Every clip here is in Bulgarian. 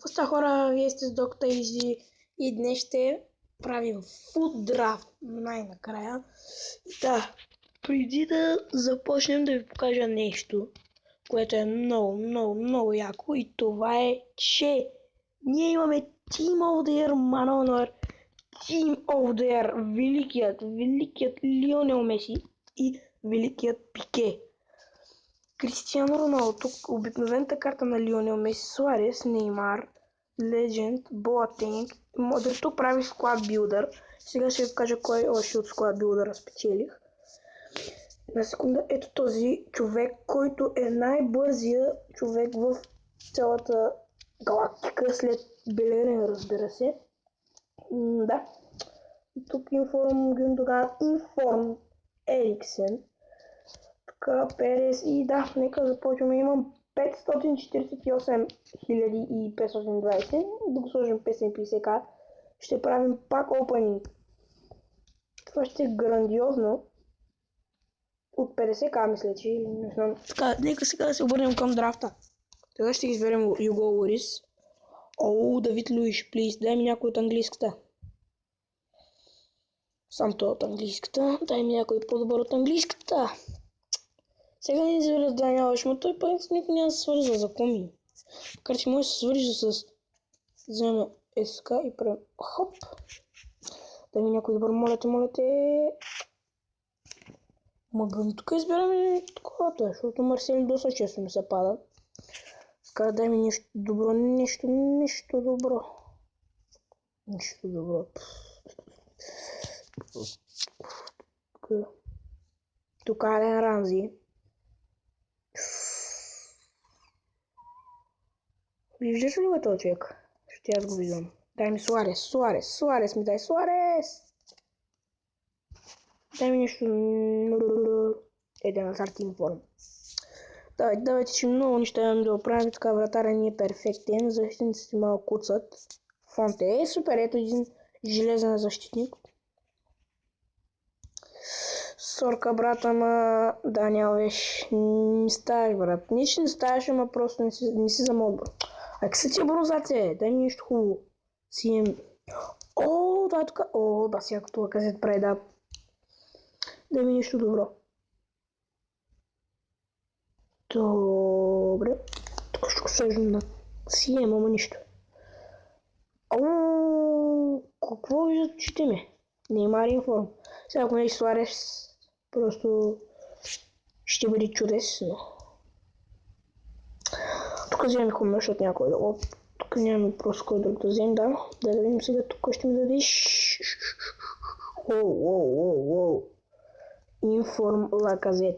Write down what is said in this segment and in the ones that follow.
Поста хора, вие сте с доктор Изи и днес ще правим фуд драфт най-накрая. Да, преди да започнем да ви покажа нещо, което е много яко, и това е, че ние имаме Team of the Year Манонър, Team of the Year, великият Лионел Меси и великият Пике. Кристиано Роналдо, тук обикновената карта на Лионел Меси, Суарес, Неймар, Legend, Boateng, Тук прави склад билдър. Сега ще ви кажа кой още от склад билдъра спечелих. На секунда, ето този човек, който е най-бързия човек в цялата галактика след Белерин, разбира се. Да. Тук Информ Гюндоган, Информ Ериксен, така Перес и да, нека започваме. Имам 548 520, да го сложим 550к. Ще правим пак опенинг. Това ще е грандиозно. От 50к мисля, че не знам. Така, нека сега да се обърнем към драфта. Сега ще изберем Юго Лорис. О, Давид Луиш, плиз, дай ми някой от английската. Сам той от английската. Дай ми някой по-добър от английската. Сега не избера да нямаш, но той пък никой няма да се свързва за коми. Макар че може да се свържа с... Взема СК и правим хоп. Дай ми някой добър, моля те. Мъгъм, тук избираме такова, защото Марсели доста често ми се пада. Така, дай ми нещо добро, нещо добро. Нещо добро. Тук Ален Ранзи. Виждаш ли го този човек? Ще аз го виждам. Дай ми Суарес ми дай, Суарес! Дай ми нещо... на старт информ. Давайте, че много неща имам да оправим, така вратаря ни е перфектен, защитниците малко куцат. Фонте е супер, ето един железен защитник. Сорка, брата, ма Даниел, виж, не ставаш, брат. Нищо не ставаш, ама просто не си за моят брат. А къса ти е бронзация? Дай ми нещо хубаво. Си им... О, да, тук. О, да, сега като Лаказет прави, да. Дай ми нещо добро. Добре. Тук ще го сложим на Сием, ама нищо. О, какво виждат очите ми? Неймар информ. Сега ако не Суарес, просто ще бъде чудесно. Тук вземем хумер, защото някой да... Оп, тук нямаме просто кой друг да вземем, да. Да видим сега, тук ще ми дадеш... Оу. Информ Лаказет.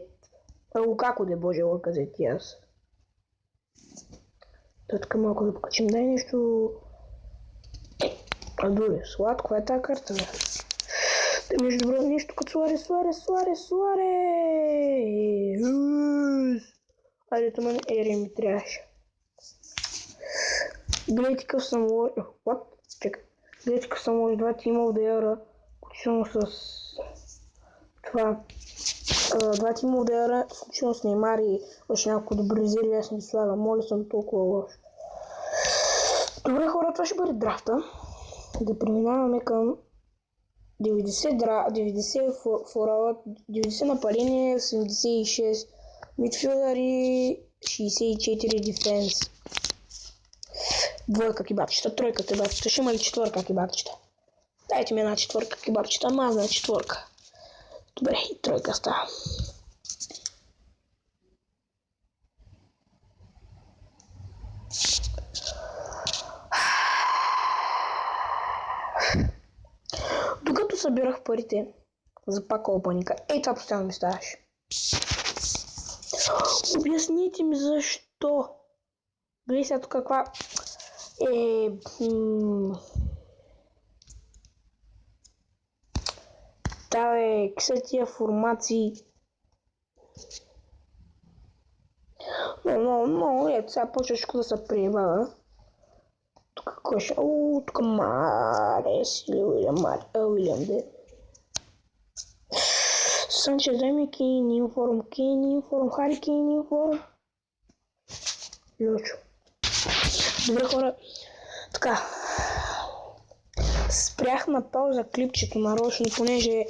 Лукако де боже, Лаказет и аз. Така малко да покачим, дай нещо... Дуре, сладко е тази карта, бе. Да между добро нещо като Суарес! Айде, това мен Ери ми трябваше. Гледайте къв съм лош... What? Чекай. Гледайте къв съм лош 2 Team of the Year, включително с... Това... 2 Team of the Year, включително с Неймар и още няколко добри зели, аз не слагам. Моля, съм толкова лош. Добре, хора, това ще бъде драфта. Да преминаваме към 90 форвард, 90 нападение, 86 мидфилдър и 64 дефенс. Двойка кебабчета, тройка кебабчета, ще има ли четвърка кебабчета? Дайте ми една четвърка кебабчета, мазна четвърка. Добре, и тройка става. Докато събирах парите за пак опаника, това постоянно ми ставаше. Обясните ми защо. Гледай сега тук каква какви са тия формации. Ето сега почвашко да се приебава. Тук кой ще... тук Марес или Уилям де. Санчес, дай ми Кейн информ, Хари Кейн информ. Лючо. Добре, хора, Така. Спрях на пауза клипчето нарочно, понеже...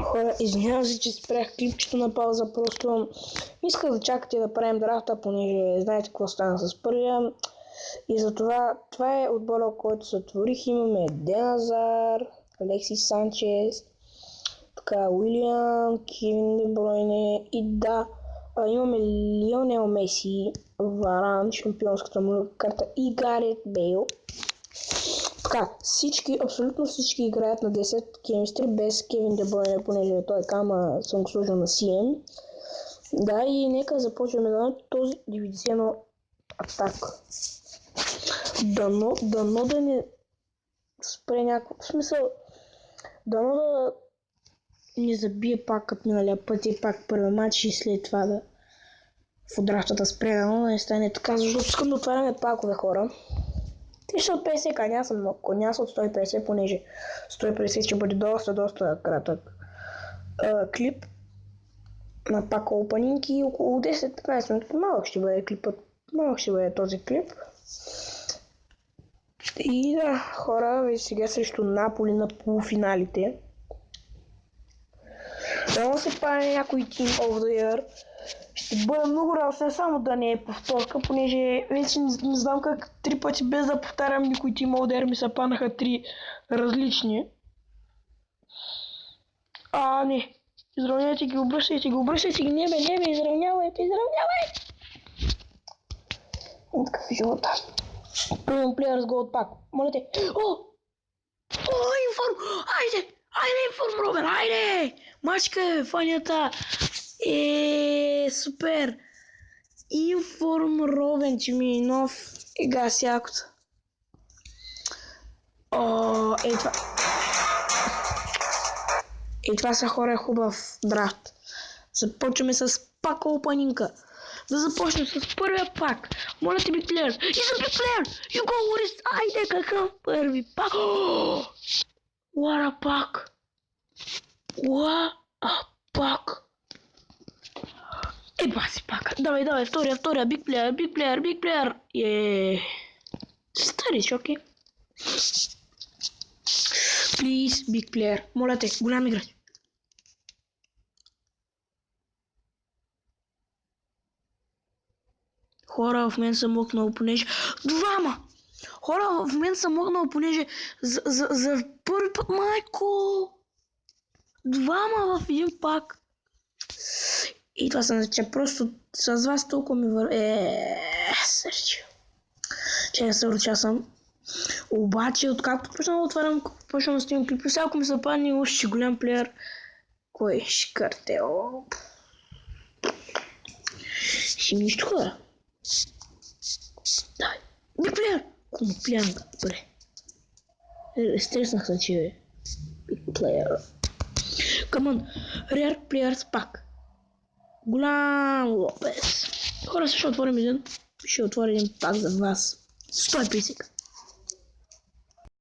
Хора, извинявам се, че спрях клипчето на пауза, просто исках да чакате да правим драфта, понеже знаете какво стана с първия. И затова това е отбора, който сътворих. Имаме Деназар, Алексис Санчес, така Уилиам, Кевин Де Бройне и да, имаме Лионел Меси, Варан, шампионската му карта и Гарет Бейл. Така, всички, абсолютно всички играят на 10 кемистри без Кевин Де Бройне, понеже той е кама, съм го сложил на CM. Да, и нека започваме на този дивизионен атак. Дано да не спре някакво, в смисъл, дано да не забие пак като миналия път и пак първи матч и след това да в драфта да спре, но не стане така, защото искам да отваряме пакове, хора. Те ще от 50, няма съм много, няма са от 150, понеже 150 ще бъде доста кратък клип на пак опанинки и около 10-15 минути. Малък ще бъде клипът, малък ще бъде този клип. И да, хора, вече сега срещу Наполи на полуфиналите. Дано се прави някой Team of the Year. Ще бъде много радостно, само да не е повторка, понеже вече не знам как 3 пъти без да повтарям никой Team of the Year ми се паднаха 3 различни. Не. Изравняйте ги, обръщайте ги, не бе, изравнявайте. Какъв е живота. Първен плеер с гол пак. Моля те. Информ! Айде, Информ Робен, айде! Мачка, фанята! Супер! Информ Ровен, че ми е нов. Ега сякото. Това са хора хубав драфт. Започваме с пак опанинка. Да започнем с първия пак. Моля ти, Big Players. И съм Big Player! You go with it! Айде, какъв първи пак? What a pack! What a pack! Баси пак. Давай, втория, Big Player. Стариш, окей. Please, Big Player. Моля те, голям играч. Хора, в мен съм мокнал, понеже... Двама! Хора, в мен съм мокнал, понеже за първи път, майко! Двама в един пак. И това съм, че просто с вас толкова ми Сърчи. Че не се съм. Обаче, откакто почна да отварям, почна да снимам клипи, сега ако ми се падне още голям плеер. Кой ще картел? Ще ми нищо, хора. Давай. Big Player! Коноплянка, добре. Стреснах се, че е Big Player. Come on. Rare Players пак. Голям Лопес. Хора, ще отворим един. Ще отворим един пак за вас. 150.